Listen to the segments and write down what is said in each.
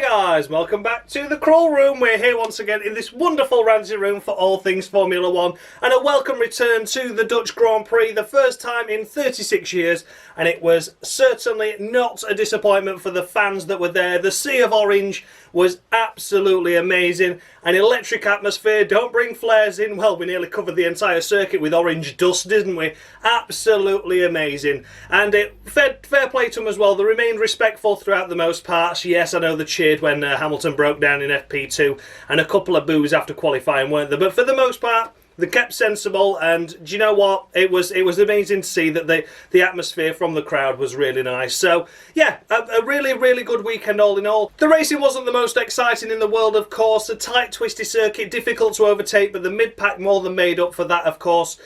Guys, welcome back to the Crawl Room. We're here once again in this wonderful ranty room for all things Formula 1, and a welcome return to the Dutch Grand Prix, the first time in 36 years, and it was certainly not a disappointment for the fans that were there. The sea of orange was absolutely amazing. An electric atmosphere. Don't bring flares in. Well, we nearly covered the entire circuit with orange dust, didn't we? Absolutely amazing. And fair play to them as well. They remained respectful throughout the most parts. Yes, I know they cheered when Hamilton broke down in FP2, and a couple of boos after qualifying, weren't there? But for the most part, they kept sensible, and do you know what? It was amazing to see that the atmosphere from the crowd was really nice. So yeah, a really good weekend all in all. The racing wasn't the most exciting in the world, of course. A tight, twisty circuit, difficult to overtake, but the mid-pack more than made up for that, of course,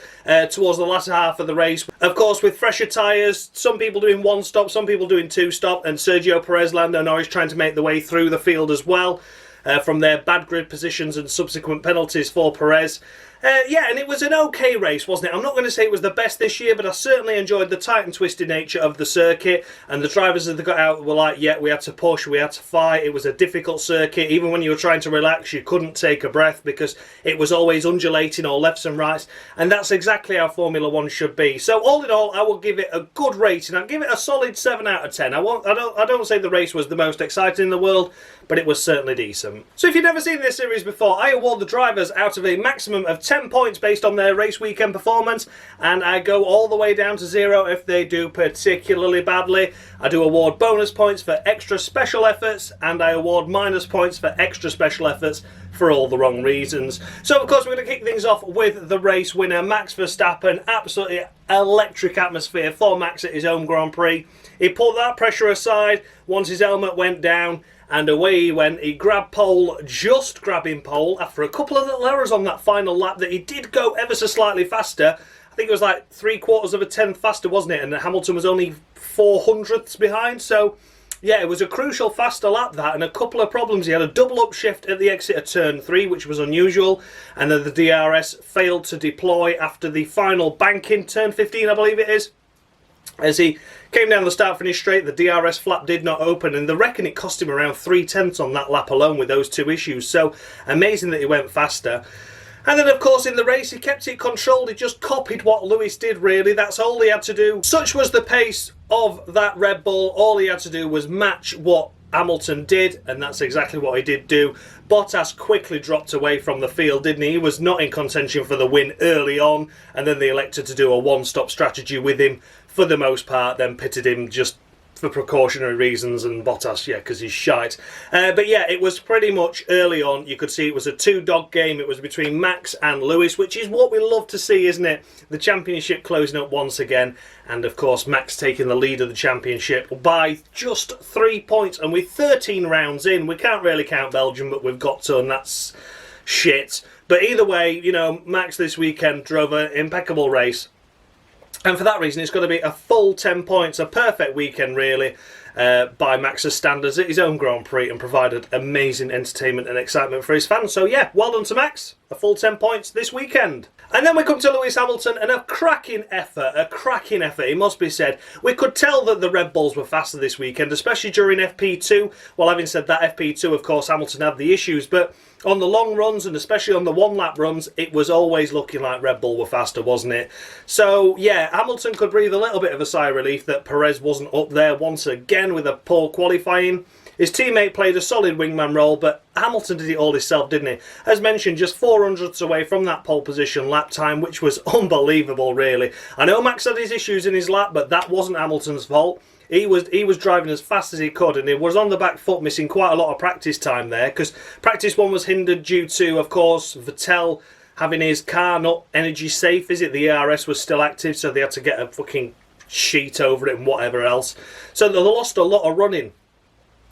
towards the latter half of the race. Of course, with fresher tyres, some people doing one stop, some people doing two stop, and Sergio Perez, Lando Norris trying to make the way through the field as well. From their bad grid positions and subsequent penalties for Perez. Yeah, and it was an okay race, wasn't it? I'm not going to say it was the best this year, but I certainly enjoyed the tight and twisty nature of the circuit, and the drivers as they got out were like, yeah, we had to push, we had to fight. It was a difficult circuit. Even when you were trying to relax, you couldn't take a breath because it was always undulating all lefts and rights, and that's exactly how Formula 1 should be. So all in all, I will give it a good rating. I'll give it a solid 7 out of 10. I don't say the race was the most exciting in the world, but it was certainly decent. So if you've never seen this series before, I award the drivers out of a maximum of 10 points based on their race weekend performance, and I go all the way down to 0 if they do particularly badly. I do award bonus points for extra special efforts, and I award minus points for extra special efforts for all the wrong reasons. So of course we're going to kick things off with the race winner, Max Verstappen. Absolutely electric atmosphere for Max at his own Grand Prix. He pulled that pressure aside once his helmet went down, and away he went. He grabbed pole, just grabbing pole, after a couple of little errors on that final lap that he did go ever so slightly faster. I think it was like 3/4 of a tenth faster, wasn't it? And Hamilton was only 400ths behind. So yeah, it was a crucial faster lap, that, and a couple of problems. He had a double upshift at the exit of turn 3, which was unusual, and then the DRS failed to deploy after the final banking, turn 15 I believe it is. As he came down the start-finish straight, the DRS flap did not open, and they reckon it cost him around 3/10 on that lap alone with those two issues. So amazing that he went faster. And then of course in the race he kept it controlled. He just copied what Lewis did, really. That's all he had to do. Such was the pace of that Red Bull. All he had to do was match what Hamilton did, and that's exactly what he did do. Bottas quickly dropped away from the field, didn't he? He was not in contention for the win early on, and then they elected to do a one-stop strategy with him for the most part, then pitted him just for precautionary reasons, and Bottas, yeah, because he's shite. But yeah, it was pretty much early on. You could see it was a two-dog game. It was between Max and Lewis, which is what we love to see, isn't it? The championship closing up once again, and of course Max taking the lead of the championship by just 3 points, and with 13 rounds in. We can't really count Belgium, but we've got to, and that's shit. But either way, you know, Max this weekend drove an impeccable race. And for that reason, it's got to be a full 10 points, a perfect weekend, really, by Max's standards at his own Grand Prix, and provided amazing entertainment and excitement for his fans. So yeah, well done to Max. A full 10 points this weekend. And then we come to Lewis Hamilton, and a cracking effort, it must be said. We could tell that the Red Bulls were faster this weekend, especially during FP2. Well, having said that, FP2, of course, Hamilton had the issues, but on the long runs, and especially on the one-lap runs, it was always looking like Red Bull were faster, wasn't it? So, yeah, Hamilton could breathe a little bit of a sigh of relief that Perez wasn't up there once again with a poor qualifying. His teammate played a solid wingman role, but Hamilton did it all himself, didn't he? As mentioned, just 400ths away from that pole position lap time, which was unbelievable, really. I know Max had his issues in his lap, but that wasn't Hamilton's fault. He was driving as fast as he could, and he was on the back foot, missing quite a lot of practice time there, because practice one was hindered due to, of course, Vettel having his car not energy safe, is it? The ERS was still active, so they had to get a fucking sheet over it and whatever else. So they lost a lot of running.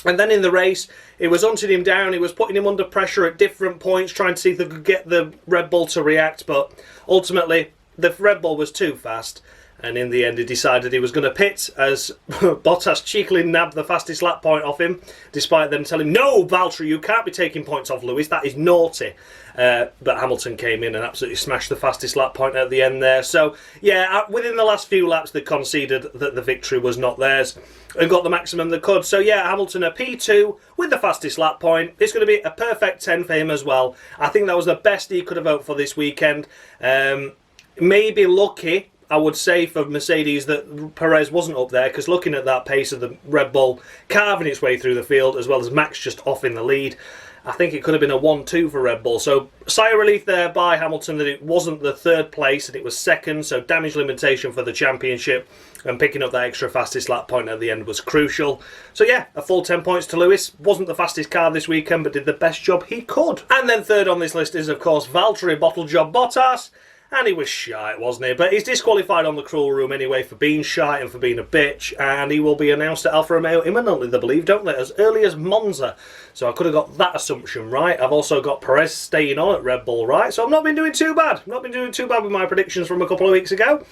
And then in the race, it was hunting him down. He was putting him under pressure at different points, trying to see if they could get the Red Bull to react. But ultimately, the Red Bull was too fast. And in the end, he decided he was going to pit as Bottas cheekily nabbed the fastest lap point off him, despite them telling him, no, Valtteri, you can't be taking points off Lewis, that is naughty. But Hamilton came in and absolutely smashed the fastest lap point at the end there. So, yeah, within the last few laps, they conceded that the victory was not theirs and got the maximum they could. So, yeah, Hamilton a P2 with the fastest lap point. It's going to be a perfect 10 for him as well. I think that was the best he could have hoped for this weekend. Maybe lucky, I would say, for Mercedes that Perez wasn't up there, because looking at that pace of the Red Bull carving its way through the field, as well as Max just off in the lead, I think it could have been a 1-2 for Red Bull. So sigh of relief there by Hamilton that it wasn't the third place and it was second, so damage limitation for the championship, and picking up that extra fastest lap point at the end was crucial. So yeah, a full 10 points to Lewis. Wasn't the fastest car this weekend, but did the best job he could. And then third on this list is, of course, Valtteri Bottlejob Bottas. And he was shite, wasn't he? But he's disqualified on the cruel room anyway for being shite and for being a bitch. And he will be announced at Alfa Romeo imminently, they believe, don't they? As early as Monza. So I could have got that assumption right. I've also got Perez staying on at Red Bull right. So I've not been doing too bad. Not been doing too bad with my predictions from a couple of weeks ago.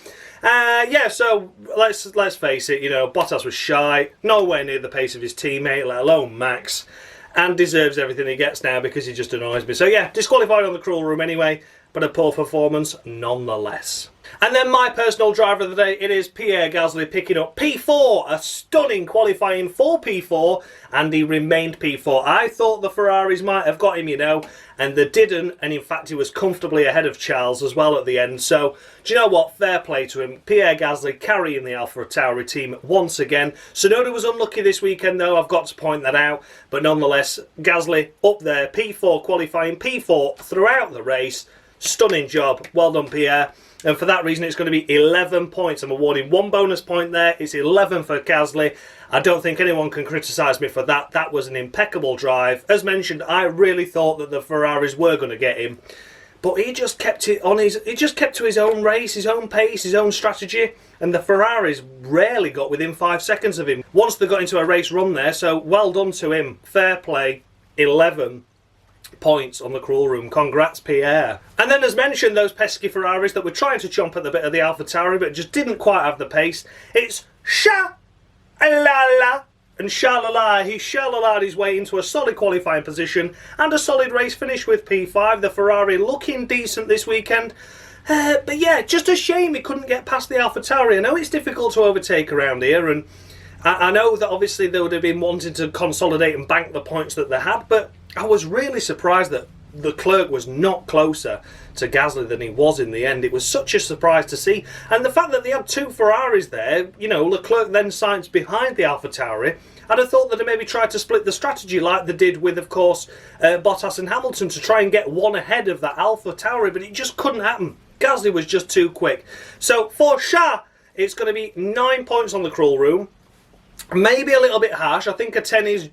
Yeah, so let's face it, you know, Bottas was shy. Nowhere near the pace of his teammate, let alone Max. And deserves everything he gets now because he just annoys me. So yeah, disqualified on the cruel room anyway, but a poor performance nonetheless. And then my personal driver of the day, it is Pierre Gasly picking up P4, a stunning qualifying for P4, and he remained P4. I thought the Ferraris might have got him, you know, and they didn't, and in fact he was comfortably ahead of Charles as well at the end. So, do you know what? Fair play to him. Pierre Gasly carrying the AlphaTauri team once again. Tsunoda was unlucky this weekend though, I've got to point that out, but nonetheless, Gasly up there, P4 qualifying, P4 throughout the race. Stunning job. Well done, Pierre. And for that reason, it's going to be 11 points. I'm awarding one bonus point there. It's 11 for Gasly. I don't think anyone can criticise me for that. That was an impeccable drive. As mentioned, I really thought that the Ferraris were going to get him, but he just kept it on his. He just kept to his own race, his own pace, his own strategy, and the Ferraris rarely got within 5 seconds of him once they got into a race run there. So well done to him. Fair play. 11 points on the cruel room. Congrats, Pierre. And then, as mentioned, those pesky Ferraris that were trying to chomp at the bit of the AlphaTauri but just didn't quite have the pace. It's Sha-la-la. And Sha-la-la, he Sha-la-la'd his way into a solid qualifying position and a solid race finish with P5. The Ferrari looking decent this weekend. But yeah, just a shame he couldn't get past the AlphaTauri. I know it's difficult to overtake around here, and I know that obviously they would have been wanting to consolidate and bank the points that they had, but I was really surprised that Leclerc was not closer to Gasly than he was in the end. It was such a surprise to see. And the fact that they had two Ferraris there, you know, Leclerc then signs behind the AlphaTauri, I'd have thought that they maybe tried to split the strategy like they did with, of course, Bottas and Hamilton to try and get one ahead of that AlphaTauri, but it just couldn't happen. Gasly was just too quick. So for Sha, it's going to be 9 points on the cruel room. Maybe a little bit harsh. I think a 10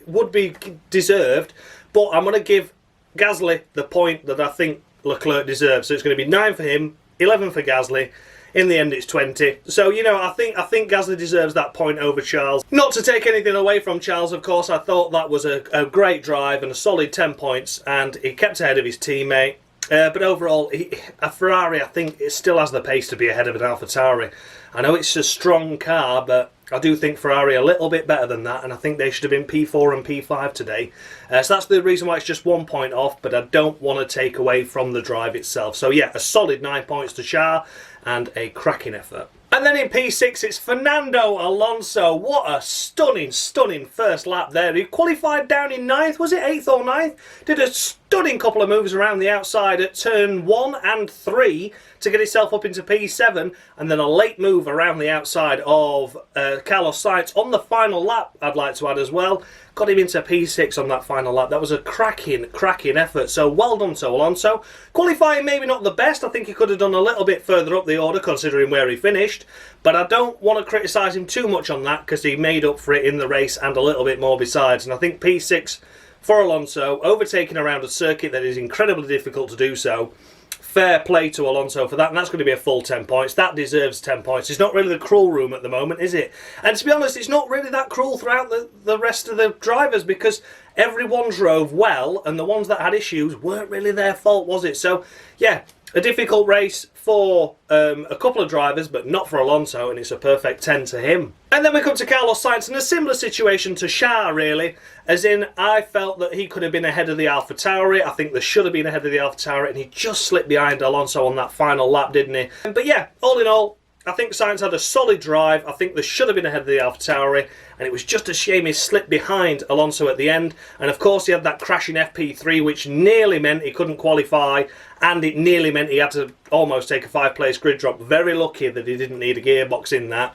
would be deserved, but I'm going to give Gasly the point that I think Leclerc deserves. So it's going to be 9 for him, 11 for Gasly. In the end, it's 20. So, you know, I think Gasly deserves that point over Charles. Not to take anything away from Charles, of course. I thought that was a great drive and a solid 10 points, and he kept ahead of his teammate. But overall, a Ferrari, I think, it still has the pace to be ahead of an AlphaTauri. I know it's a strong car, but I do think Ferrari a little bit better than that, and I think they should have been P4 and P5 today. So that's the reason why it's just 1 point off, but I don't want to take away from the drive itself. So yeah, a solid 9 points to Shah, and a cracking effort. And then in P6, it's Fernando Alonso. What a stunning, stunning first lap there. He qualified down in 9th, was it 8th or 9th? Did a stunning couple of moves around the outside at turn 1 and 3 to get himself up into P7, and then a late move around the outside of Carlos Sainz on the final lap, I'd like to add as well. Got him into P6 on that final lap. That was a cracking, cracking effort. So well done to Alonso. Qualifying maybe not the best. I think he could have done a little bit further up the order considering where he finished. But I don't want to criticise him too much on that because he made up for it in the race and a little bit more besides. And I think P6 for Alonso, overtaking around a circuit that is incredibly difficult to do so. Fair play to Alonso for that, and that's going to be a full 10 points. That deserves 10 points. It's not really the cruel room at the moment, is it? And to be honest, it's not really that cruel throughout the rest of the drivers because everyone drove well, and the ones that had issues weren't really their fault, was it? So, yeah, A difficult race for a couple of drivers, but not for Alonso, and it's a perfect 10 to him. And then we come to Carlos Sainz, in a similar situation to Charles, really, as in I felt that he could have been ahead of the Alfa Tauri. I think they should have been ahead of the Alfa Tauri, and he just slipped behind Alonso on that final lap, didn't he? But yeah, all in all, I think Sainz had a solid drive. I think they should have been ahead of the Alfa Tauri, and it was just a shame he slipped behind Alonso at the end. And of course he had that crash in FP3, which nearly meant he couldn't qualify, and it nearly meant he had to almost take a 5-place grid drop. Very lucky that he didn't need a gearbox in that.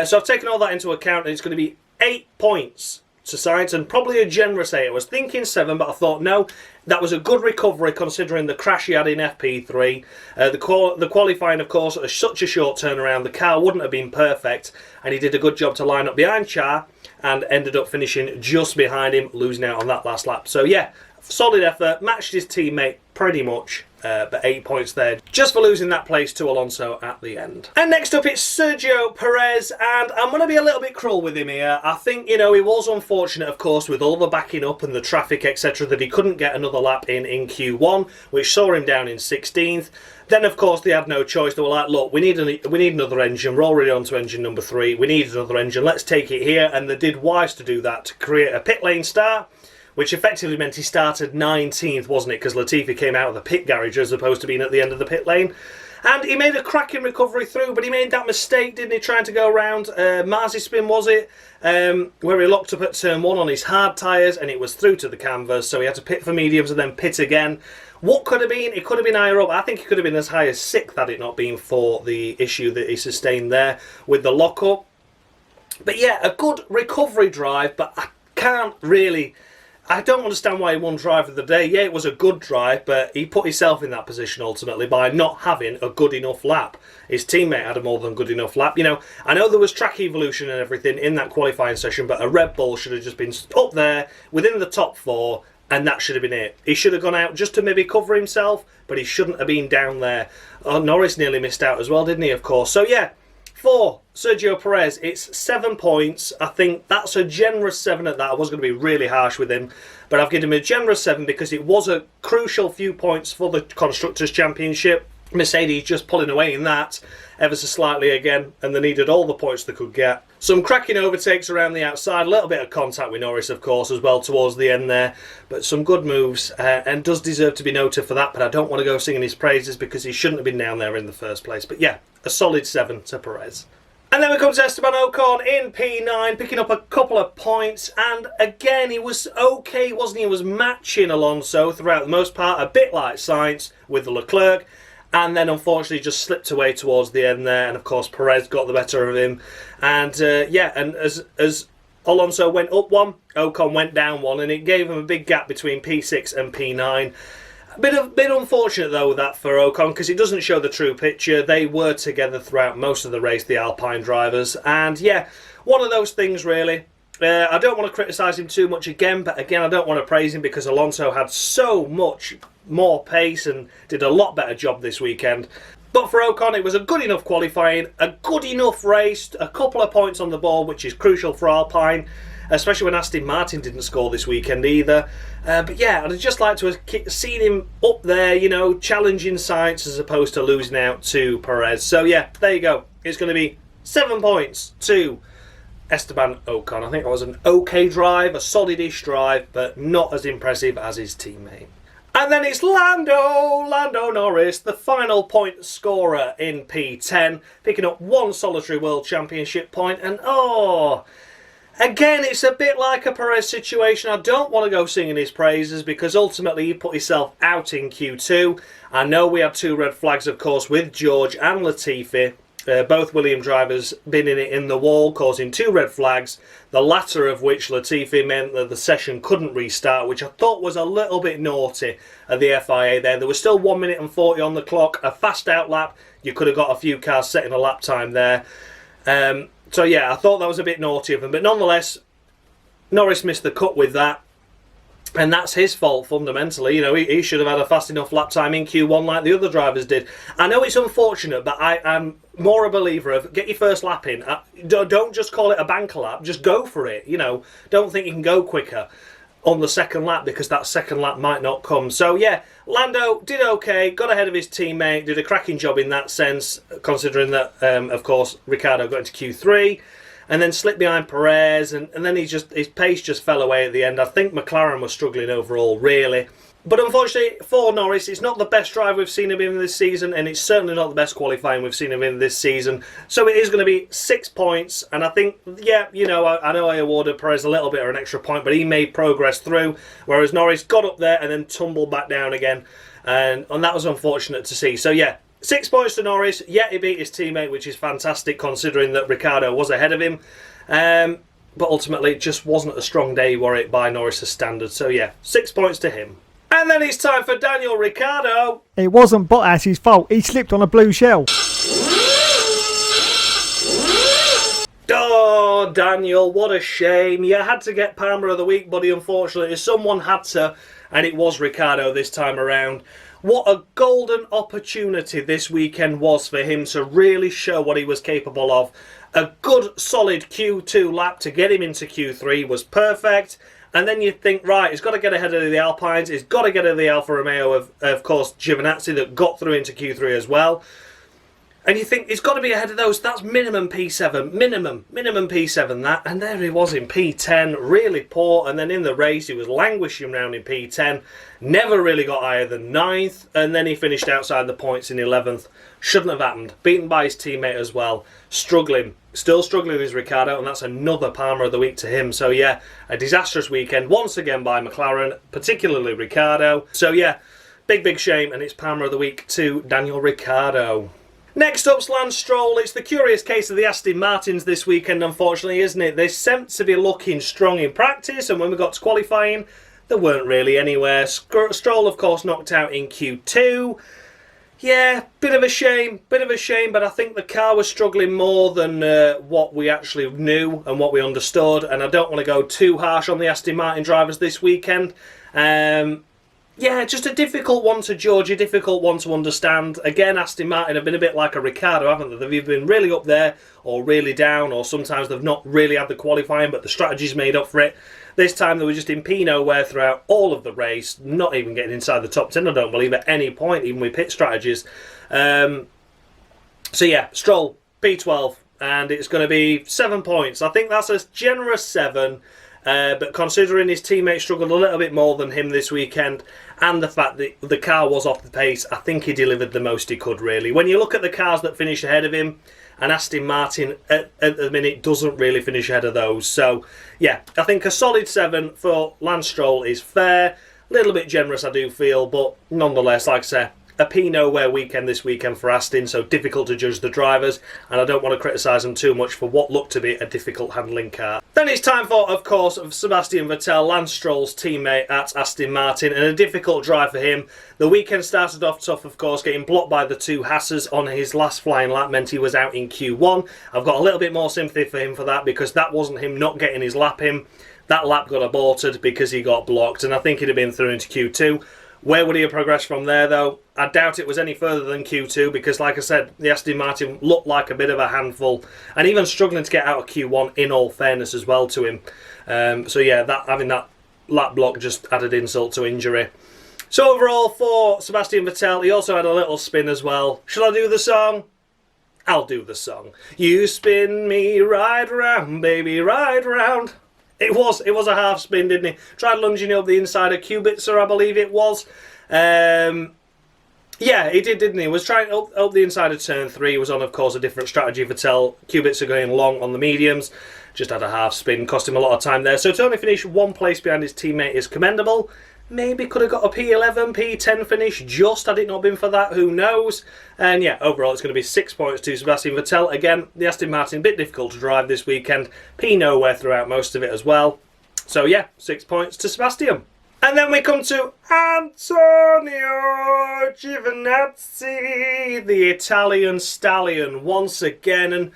So I've taken all that into account, and it's going to be 8 points to Sainz, and probably a generous 8. I was thinking 7, but I thought no, that was a good recovery considering the crash he had in FP3. The qualifying, of course, was such a short turnaround, the car wouldn't have been perfect, and he did a good job to line up behind Charles and ended up finishing just behind him, losing out on that last lap. So yeah, solid effort, matched his teammate pretty much. But 8 points there, just for losing that place to Alonso at the end. And next up, it's Sergio Perez, and I'm going to be a little bit cruel with him here. I think, you know, he was unfortunate, of course, with all the backing up and the traffic, etc., that he couldn't get another lap in Q1, which saw him down in 16th. Then, of course, they had no choice. They were like, look, we need another engine. We're already on to engine number 3. We need another engine. Let's take it here. And they did wise to do that, to create a pit lane start, which effectively meant he started 19th, wasn't it? Because Latifi came out of the pit garage as opposed to being at the end of the pit lane. And he made a cracking recovery through, but he made that mistake, didn't he, trying to go around Marzi spin, was it? Where he locked up at turn 1 on his hard tyres, and it was through to the canvas, so he had to pit for mediums and then pit again. What could have been? It could have been higher up. I think he could have been as high as 6th had it not been for the issue that he sustained there with the lockup. But yeah, a good recovery drive, but I don't understand why he won drive of the day. Yeah, it was a good drive, but he put himself in that position ultimately by not having a good enough lap. His teammate had a more than good enough lap. You know, I know there was track evolution and everything in that qualifying session, but a Red Bull should have just been up there within the top 4, and that should have been it. He should have gone out just to maybe cover himself, but he shouldn't have been down there. Norris nearly missed out as well, didn't he, of course? So yeah, for Sergio Perez, it's 7 points. I think that's a generous 7 at that. I was going to be really harsh with him, but I've given him a generous 7 because it was a crucial few points for the Constructors' Championship. Mercedes just pulling away in that ever so slightly again, and they needed all the points they could get. Some cracking overtakes around the outside, a little bit of contact with Norris, of course, as well towards the end there, but some good moves, and does deserve to be noted for that, but I don't want to go singing his praises because he shouldn't have been down there in the first place. But yeah, a solid 7 to Perez. And then we come to Esteban Ocon in P9, picking up a couple of points, and again, he was okay, wasn't he? He was matching Alonso throughout the most part, a bit like Sainz with the Leclerc, and then unfortunately just slipped away towards the end there, and of course Perez got the better of him. And yeah, and as Alonso went up 1, Ocon went down 1, and it gave him a big gap between P6 and P9. A bit unfortunate though that for Ocon, because it doesn't show the true picture. They were together throughout most of the race, the Alpine drivers, and yeah, one of those things really. I don't want to criticise him too much again, but again I don't want to praise him because Alonso had so much more pace and did a lot better job this weekend. But for Ocon, it was a good enough qualifying, a good enough race, a couple of points on the board, which is crucial for Alpine, especially when Aston Martin didn't score this weekend either. But yeah, I'd just like to have seen him up there, you know, challenging Sainz as opposed to losing out to Perez. So yeah, there you go. It's going to be 7 points to Esteban Ocon. I think it was an okay drive, a solid-ish drive, but not as impressive as his teammate. And then it's Lando Norris, the final point scorer in P10, picking up 1 solitary World Championship point, and again, it's a bit like a Perez situation. I don't want to go singing his praises because ultimately he put himself out in Q2. I know we had 2 red flags, of course, with George and Latifi. Both William drivers been in it in the wall, causing 2 red flags, the latter of which Latifi meant that the session couldn't restart, which I thought was a little bit naughty of the FIA there. There was still 1 minute and 40 on the clock, a fast out lap. You could have got a few cars setting a lap time there. So yeah, I thought that was a bit naughty of him, but nonetheless, Norris missed the cut with that. And that's his fault, fundamentally. You know, he should have had a fast enough lap time in Q1 like the other drivers did. I know it's unfortunate, but I am more a believer of get your first lap in. Don't just call it a banker lap. Just go for it, you know. Don't think you can go quicker. on the second lap, because that second lap might not come. So yeah, Lando did okay, got ahead of his teammate, did a cracking job in that sense, considering that, of course, Ricciardo got into Q3 and then slipped behind Perez, and then his pace just fell away at the end. I think McLaren was struggling overall, really. But unfortunately for Norris, it's not the best drive we've seen him in this season, and it's certainly not the best qualifying we've seen him in this season. So it is going to be 6 points, and I think, yeah, you know, I know I awarded Perez a little bit of an extra point, but he made progress through, whereas Norris got up there and then tumbled back down again, and that was unfortunate to see. So yeah, 6 points to Norris. Yeah, he beat his teammate, which is fantastic considering that Ricciardo was ahead of him. But ultimately, it just wasn't a strong day, were it, by Norris' standards. So yeah, 6 points to him. And then it's time for Daniel Ricciardo. It wasn't Bottas' fault. He slipped on a blue shell. Oh, Daniel, what a shame. You had to get Palmer of the Week, buddy, unfortunately. Someone had to, and it was Ricciardo this time around. What a golden opportunity this weekend was for him to really show what he was capable of. A good, solid Q2 lap to get him into Q3 was perfect. And then you think, right, he's got to get ahead of the Alpines. He's got to get ahead of the Alfa Romeo of course, Giovinazzi, that got through into Q3 as well. And you think he's got to be ahead of those. That's minimum P7. Minimum P7, that. And there he was in P10. Really poor. And then in the race, he was languishing around in P10. Never really got higher than 9th. And then he finished outside the points in 11th. Shouldn't have happened. Beaten by his teammate as well. Struggling. Still struggling with Ricciardo, and that's another Palmer of the Week to him. So yeah, a disastrous weekend once again by McLaren, particularly Ricciardo. So yeah, big shame, and it's Palmer of the Week to Daniel Ricciardo. Next up's Lance Stroll. It's the curious case of the Aston Martins this weekend, unfortunately, isn't it? They seem to be looking strong in practice, and when we got to qualifying, they weren't really anywhere. Stroll, of course, knocked out in Q2. Yeah, bit of a shame, but I think the car was struggling more than what we actually knew and what we understood, and I don't want to go too harsh on the Aston Martin drivers this weekend. Yeah, just a difficult one to judge, a difficult one to understand. Again, Aston Martin have been a bit like a Ricciardo, haven't they? They've either been really up there or really down, or sometimes they've not really had the qualifying, but the strategy's made up for it. This time they were just in P nowhere throughout all of the race, not even getting inside the top 10, I don't believe, at any point, even with pit strategies. So yeah, Stroll, P12, and it's going to be 7 points. I think that's a generous 7. But considering his teammate struggled a little bit more than him this weekend, and the fact that the car was off the pace, I think he delivered the most he could, really. When you look at the cars that finish ahead of him, and Aston Martin at the minute doesn't really finish ahead of those. So yeah, I think a solid 7 for Lance Stroll is fair. A little bit generous, I do feel, but nonetheless, like I say, a P nowhere weekend this weekend for Aston, so difficult to judge the drivers, and I don't want to criticise them too much for what looked to be a difficult handling car. Then it's time for, of course, Sebastian Vettel, Lance Stroll's teammate at Aston Martin, and a difficult drive for him. The weekend started off tough, of course, getting blocked by the two Haas's on his last flying lap meant he was out in Q1. I've got a little bit more sympathy for him for that, because that wasn't him not getting his lap in. That lap got aborted because he got blocked, and I think he'd have been through into Q2. Where would he have progressed from there, though? I doubt it was any further than Q2, because, like I said, the Aston Martin looked like a bit of a handful, and even struggling to get out of Q1, in all fairness, as well to him. So yeah, having that lap block just added insult to injury. So overall, for Sebastian Vettel, he also had a little spin as well. Shall I do the song? I'll do the song. You spin me right round, baby, right round. It was a half spin, didn't he? Tried lunging up the inside of Kubica, I believe it was. Yeah, he did, didn't he? He was trying up the inside of turn 3. He was on, of course, a different strategy for Vettel. Kubica going long on the mediums. Just had a half spin, cost him a lot of time there. So to only finish 1 place behind his teammate is commendable. Maybe could have got a P11, P10 finish just had it not been for that, who knows. And yeah, overall it's going to be 6 points to Sebastian Vettel. Again, the Aston Martin, a bit difficult to drive this weekend. P nowhere throughout most of it as well. So yeah, 6 points to Sebastian. And then we come to Antonio Giovinazzi, the Italian stallion, once again. And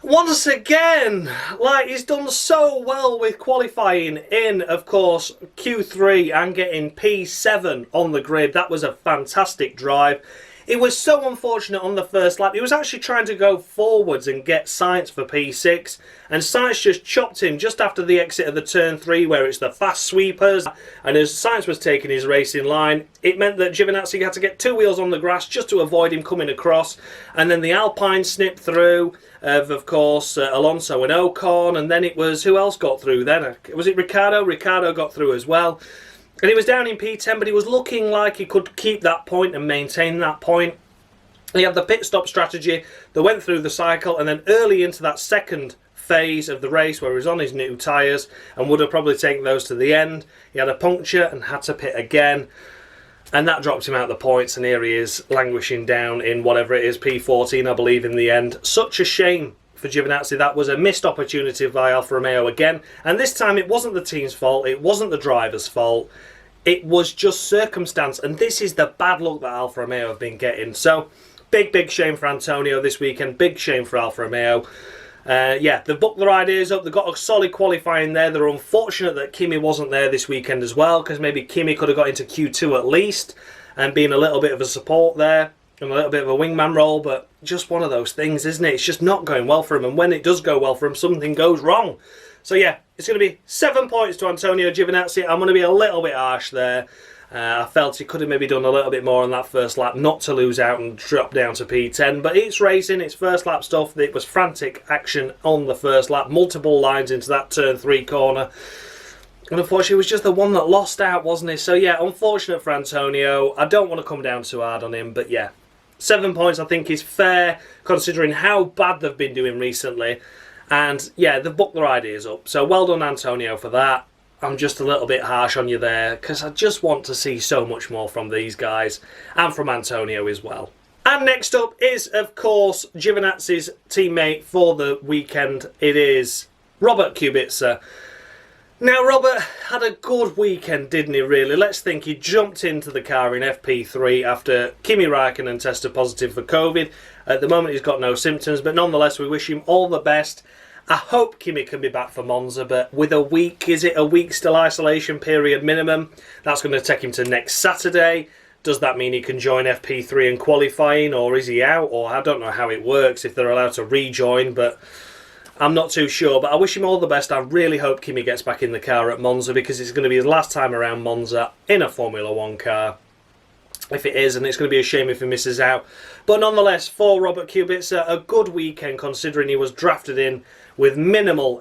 once again, like, he's done so well with qualifying in, of course, Q3 and getting P7 on the grid. That was a fantastic drive. It was so unfortunate on the first lap. He was actually trying to go forwards and get Sainz for P6, and Sainz just chopped him just after the exit of the turn 3, where it's the fast sweepers. And as Sainz was taking his racing line, it meant that Giovinazzi had to get 2 wheels on the grass just to avoid him coming across. And then the Alpine snipped through, of course, Alonso and Ocon, and then it was, who else got through then? Was it Ricciardo? Ricciardo got through as well. And he was down in P10, but he was looking like he could keep that point and maintain that point. He had the pit stop strategy that went through the cycle, and then early into that second phase of the race where he was on his new tyres and would have probably taken those to the end, he had a puncture and had to pit again. And that dropped him out the points, and here he is languishing down in whatever it is, P14 I believe in the end. Such a shame for Giovinazzi. That was a missed opportunity by Alfa Romeo again, and this time it wasn't the team's fault, it wasn't the driver's fault, it was just circumstance, and this is the bad luck that Alfa Romeo have been getting. So big shame for Antonio this weekend, big shame for Alfa Romeo. Yeah, they've booked their ideas up, they've got a solid qualifying there. They're unfortunate that Kimi wasn't there this weekend as well, because maybe Kimi could have got into Q2 at least and been a little bit of a support there and a little bit of a wingman role, but just one of those things, isn't it? It's just not going well for him, and when it does go well for him, something goes wrong. So yeah, it's going to be 7 points to Antonio Giovinazzi. I'm going to be a little bit harsh there. I felt he could have maybe done a little bit more on that first lap, not to lose out and drop down to P10. But it's racing, it's first lap stuff. It was frantic action on the first lap, multiple lines into that turn 3 corner. And unfortunately, it was just the one that lost out, wasn't it? So yeah, unfortunate for Antonio. I don't want to come down too hard on him, but yeah, 7 points I think is fair, considering how bad they've been doing recently. And yeah, they've booked their ideas up. So well done, Antonio, for that. I'm just a little bit harsh on you there, because I just want to see so much more from these guys, and from Antonio as well. And next up is, of course, Giovinazzi's teammate for the weekend. It is Robert Kubica. Now, Robert had a good weekend, didn't he, really? Let's think. He jumped into the car in FP3 after Kimi Räikkönen tested positive for COVID. At the moment, he's got no symptoms, but nonetheless, we wish him all the best. I hope Kimi can be back for Monza, but with a week, is it a week still isolation period minimum? That's going to take him to next Saturday. Does that mean he can join FP3 in qualifying, or is he out? Or I don't know how it works, if they're allowed to rejoin, but I'm not too sure. But I wish him all the best. I really hope Kimi gets back in the car at Monza, because it's going to be his last time around Monza in a Formula 1 car. If it is, and it's going to be a shame if he misses out. But nonetheless, for Robert Kubica, a good weekend, considering he was drafted in with minimal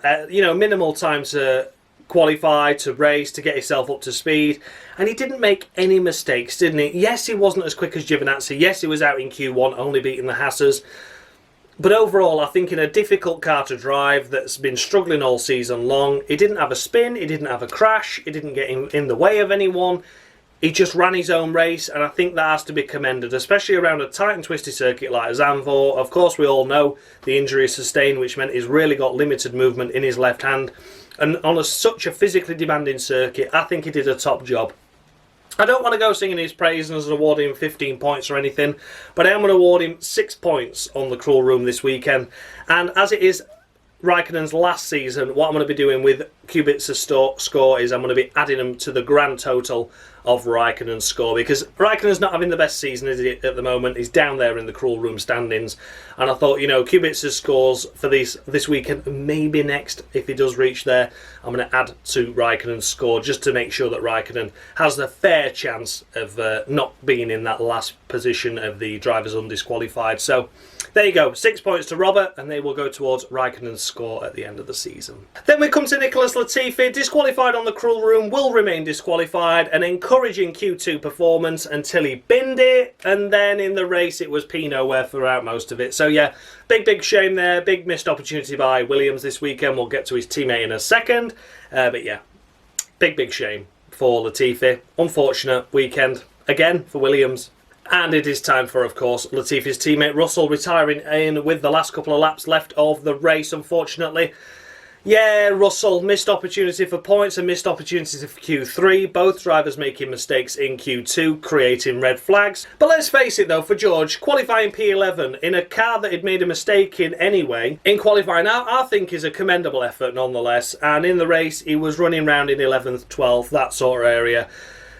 time to qualify, to race, to get himself up to speed. And he didn't make any mistakes, didn't he? Yes, he wasn't as quick as Giovinazzi. Yes, he was out in Q1, only beating the Haasers. But overall, I think in a difficult car to drive that's been struggling all season long, he didn't have a spin, he didn't have a crash, he didn't get in the way of anyone. He just ran his own race, and I think that has to be commended, especially around a tight and twisty circuit like Zandvoort. Of course, we all know the injury he sustained, which meant he's really got limited movement in his left hand. And on such a physically demanding circuit, I think he did a top job. I don't want to go singing his praises and awarding him 15 points or anything, but I am going to award him 6 points on the Cruel Room this weekend. And as it is Raikkonen's last season, what I'm going to be doing with Kubica's score is I'm going to be adding them to the grand total of Raikkonen's score, because Raikkonen's not having the best season, is he, at the moment? He's down there in the Cruel Room standings, and I thought, Kubica's scores for this weekend, maybe next, if he does reach there, I'm going to add to Raikkonen's score just to make sure that Raikkonen has the fair chance of not being in that last position of the drivers undisqualified. So there you go, 6 points to Robert, and they will go towards Raikkonen's score at the end of the season. Then we come to Nicholas Latifi, disqualified on the Cruel Room, will remain disqualified, an encouraging Q2 performance until he binned it, and then in the race it was Pinot where throughout most of it. So yeah, big shame there, big missed opportunity by Williams this weekend. We'll get to his teammate in a second, but yeah, big shame for Latifi. Unfortunate weekend again for Williams. And it is time for, of course, Latifi's teammate Russell retiring in with the last couple of laps left of the race, unfortunately. Yeah, Russell, missed opportunity for points and missed opportunity for Q3. Both drivers making mistakes in Q2, creating red flags. But let's face it though, for George, qualifying P11 in a car that he'd made a mistake in anyway, in qualifying, I think is a commendable effort nonetheless. And in the race, he was running around in 11th, 12th, that sort of area.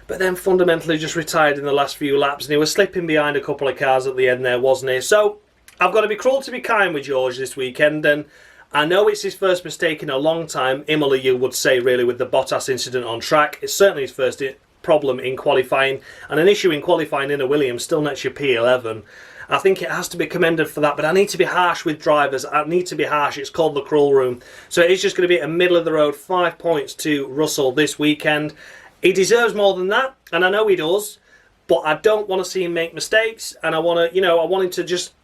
but then fundamentally just retired in the last few laps, and he was slipping behind a couple of cars at the end there, wasn't he? So I've got to be cruel to be kind with George this weekend, and I know it's his first mistake in a long time. Imola, you would say, really, with the Bottas incident on track. It's certainly his first problem in qualifying, and an issue in qualifying in a Williams, still next year P11. I think it has to be commended for that, but I need to be harsh with drivers. I need to be harsh. It's called the cruel room. So it is just going to be a middle of the road 5 points to Russell this weekend. He deserves more than that, and I know he does, but I don't want to see him make mistakes, and I want to, I want him to just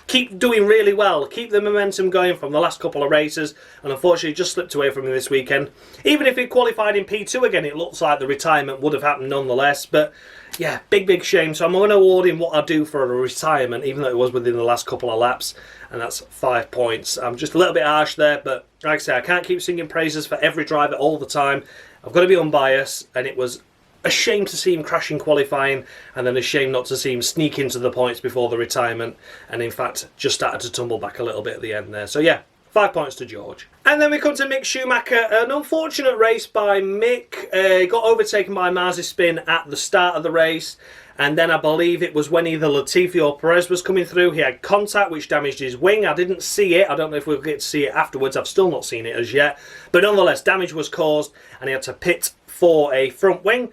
keep doing really well, keep the momentum going from the last couple of races, and unfortunately just slipped away from him this weekend. Even if he qualified in P2 again, it looks like the retirement would have happened nonetheless, but yeah, big shame. So I'm going to award him what I do for a retirement, even though it was within the last couple of laps, and that's 5 points. I'm just a little bit harsh there, but like I say, I can't keep singing praises for every driver all the time. I've got to be unbiased, and it was a shame to see him crash in qualifying, and then a shame not to see him sneak into the points before the retirement, and in fact just started to tumble back a little bit at the end there. So yeah, 5 points to George. And then we come to Mick Schumacher. An unfortunate race by Mick. He got overtaken by Mazepin at the start of the race, and then I believe it was when either Latifi or Perez was coming through. He had contact which damaged his wing. I didn't see it. I don't know if we'll get to see it afterwards. I've still not seen it as yet. But nonetheless, damage was caused, and he had to pit for a front wing.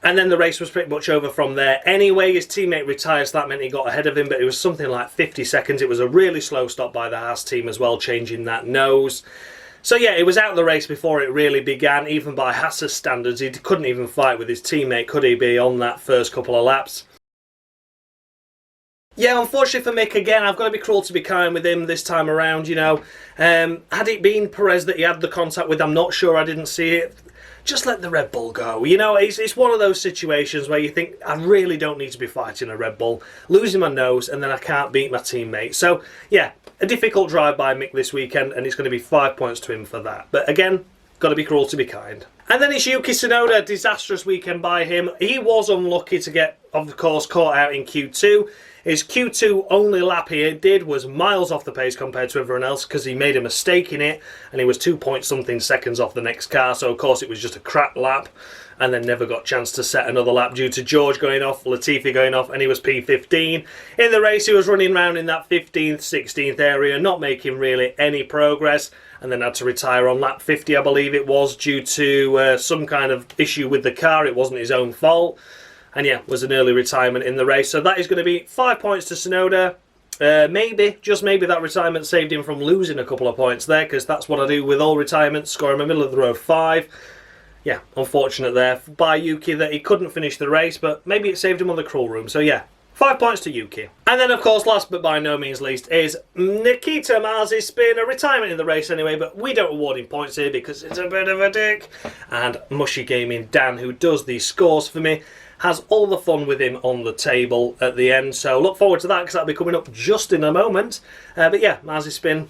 And then the race was pretty much over from there. Anyway, his teammate retired, so that meant he got ahead of him, but it was something like 50 seconds. It was a really slow stop by the Haas team as well, changing that nose. So yeah, it was out of the race before it really began. Even by Haas's standards, he couldn't even fight with his teammate, could he be, on that first couple of laps? Yeah, unfortunately for Mick, again, I've got to be cruel to be kind with him this time around, Had it been Perez that he had the contact with, I'm not sure, I didn't see it. Just let the Red Bull go. It's one of those situations where you think, I really don't need to be fighting a Red Bull, losing my nose, and then I can't beat my teammate. So, yeah, a difficult drive by Mick this weekend, and it's going to be 5 points to him for that. But again, got to be cruel to be kind. And then it's Yuki Tsunoda, disastrous weekend by him. He was unlucky to get, of course, caught out in Q2. His Q2 only lap he did was miles off the pace compared to everyone else because he made a mistake in it, and he was 2 point something seconds off the next car, so of course it was just a crap lap, and then never got a chance to set another lap due to George going off, Latifi going off, and he was P15. In the race he was running around in that 15th, 16th area, not making really any progress, and then had to retire on lap 50, I believe it was, due to some kind of issue with the car. It wasn't his own fault. And yeah, was an early retirement in the race. So that is going to be 5 points to Tsunoda. Maybe, just maybe that retirement saved him from losing a couple of points there, because that's what I do with all retirements, score him a middle of the road 5. Yeah, unfortunate there by Yuki that he couldn't finish the race, but maybe it saved him on the cruel room. So yeah, 5 points to Yuki. And then, of course, last but by no means least, is Nikita Mazepin. A retirement in the race anyway, but we don't award him points here because it's a bit of a dick. And Mushy Gaming Dan, who does these scores for me, has all the fun with him on the table at the end. So look forward to that because that'll be coming up just in a moment. But yeah, Mazepin,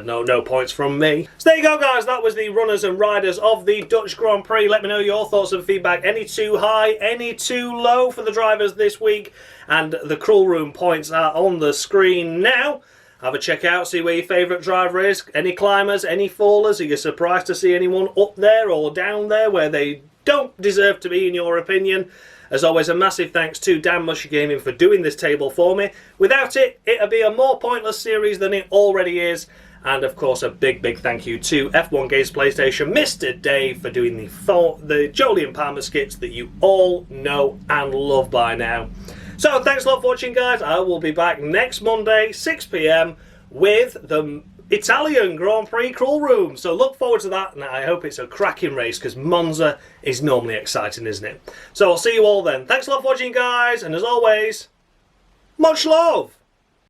no points from me. So there you go, guys. That was the runners and riders of the Dutch Grand Prix. Let me know your thoughts and feedback. Any too high, any too low for the drivers this week? And the cruel room points are on the screen now. Have a check out, see where your favourite driver is. Any climbers, any fallers? Are you surprised to see anyone up there or down there where they don't deserve to be, in your opinion? As always, a massive thanks to Dan Mushy Gaming for doing this table for me. Without it, it'd be a more pointless series than it already is. And of course, a big thank you to F1 Games PlayStation, Mr. Dave, for doing the Jolie and Palmer skits that you all know and love by now. So thanks a lot for watching, guys. I will be back next Monday, 6 PM, with the Italian Grand Prix Crawl Room. So look forward to that, and I hope it's a cracking race because Monza is normally exciting, isn't it? So I'll see you all then. Thanks a lot for watching, guys, and as always, much love!